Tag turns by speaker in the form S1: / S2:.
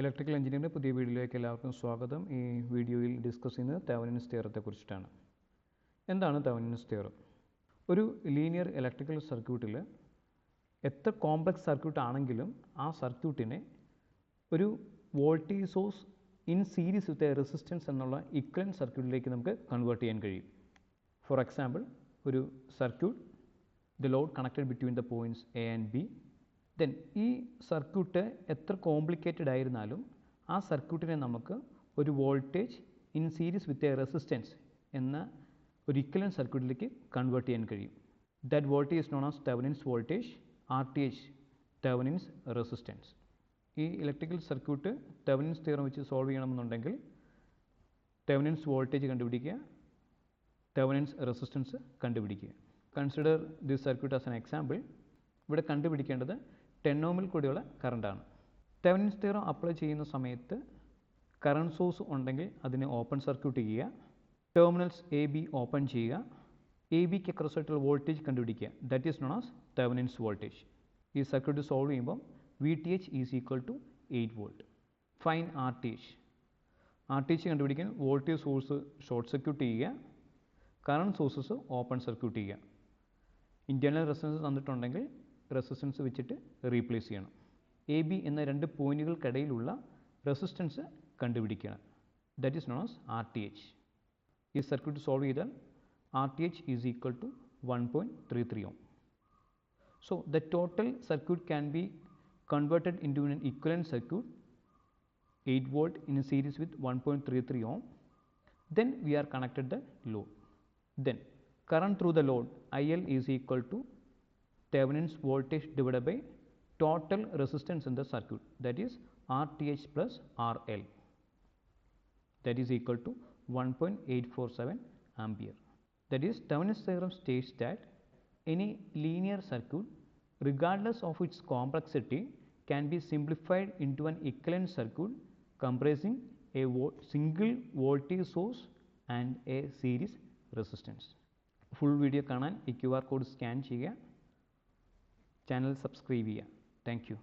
S1: Electrical എഞ്ചിനീയറിൻ്റെ പുതിയ വീഡിയോയിലേക്ക് എല്ലാവർക്കും സ്വാഗതം. ഈ വീഡിയോയിൽ ഡിസ്കസ് ചെയ്യുന്നത് തെവനിൻസ് തിയറത്തെക്കുറിച്ചിട്ടാണ്. എന്താണ് തെവനിൻസ് തിയറം? ഒരു ലീനിയർ ഇലക്ട്രിക്കൽ സർക്യൂട്ടിൽ എത്ര കോംപ്ലക്സ് സർക്യൂട്ട് ആണെങ്കിലും ആ സർക്യൂട്ടിനെ ഒരു voltage source in series with a resistance എന്നുള്ള ഇക്വലന്റ് സർക്യൂട്ടിലേക്ക് നമുക്ക് കൺവേർട്ട് ചെയ്യാൻ കഴിയും. ഫോർ എക്സാമ്പിൾ, ഒരു circuit, the load connected between the points A and B. Then ഈ സർക്യൂട്ട് എത്ര കോംപ്ലിക്കേറ്റഡ് ആയിരുന്നാലും ആ സർക്യൂട്ടിനെ നമുക്ക് ഒരു voltage in series with a resistance എന്ന ഒരു ഇക്വലന്റ് സർക്യൂട്ടിലേക്ക് കൺവേർട്ട് ചെയ്യാൻ കഴിയും. That voltage is known as Thevenin's voltage, RTH, Thevenin's resistance. ഈ ഇലക്ട്രിക്കൽ സർക്യൂട്ട് തെവനിൻസ് തിയറം വെച്ച് സോൾവ് ചെയ്യണമെന്നുണ്ടെങ്കിൽ തെവനിൻസ് വോൾട്ടേജ് കണ്ടുപിടിക്കുക, തെവനിൻസ് റെസിസ്റ്റൻസ് കണ്ടുപിടിക്കുക. Consider this circuit as an example. ഇവിടെ കണ്ടുപിടിക്കേണ്ടത് 10 ohmൽ കൂടിയുള്ള കറണ്ടാണ്. തെവനിൻസ് തിയറം അപ്ലൈ ചെയ്യുന്ന സമയത്ത് കറണ്ട് സോഴ്സ് ഉണ്ടെങ്കിൽ അതിനെ ഓപ്പൺ സർക്യൂട്ട് ചെയ്യുക, ടെർമിനൽസ് AB ഓപ്പൺ ചെയ്യുക, ABക്ക് അക്രോസായിട്ടുള്ള വോൾട്ടേജ് കണ്ടുപിടിക്കുക. That is known as Thevenin's voltage. ഈ സർക്യൂട്ട് സോൾവ് ചെയ്യുമ്പോൾ VTH is equal to 8 volt. Fine RTH. RTH കണ്ടുപിടിക്കാൻ വോൾട്ടേജ് സോഴ്സ് ഷോർട്ട് സർക്യൂട്ട് ചെയ്യുക, കറണ്ട് സോഴ്സസ് ഓപ്പൺ സർക്യൂട്ട് ചെയ്യുക. ഇൻറ്റേർണൽ റെസിസ്റ്റൻസ് തന്നിട്ടുണ്ടെങ്കിൽ റെസിസ്റ്റൻസ് വെച്ചിട്ട് റീപ്ലേസ് ചെയ്യണം. AB എന്ന രണ്ട് പോയിൻറ്റുകൾക്കിടയിലുള്ള റെസിസ്റ്റൻസ് കണ്ടുപിടിക്കണം. That is known as RTH. ഈ സർക്യൂട്ട് സോൾവ് ചെയ്താൽ RTH is equal to 1.33 ohm. So the total circuit can be converted into an equivalent circuit, 8 volt in a series with 1.33 ohm. Then we are connected the load. Then current through the load IL is equal to Thevenin's voltage divided by total resistance in the circuit, that is RTH plus RL, that is equal to 1.847 ampere. That is, Thevenin's theorem states that any linear circuit, regardless of its complexity, can be simplified into an equivalent circuit comprising a single voltage source and a series resistance. Full video കാണാൻ ഈ QR code scan ചെയ്യുക, channel subscribe ചെയ്യുക. Thank you.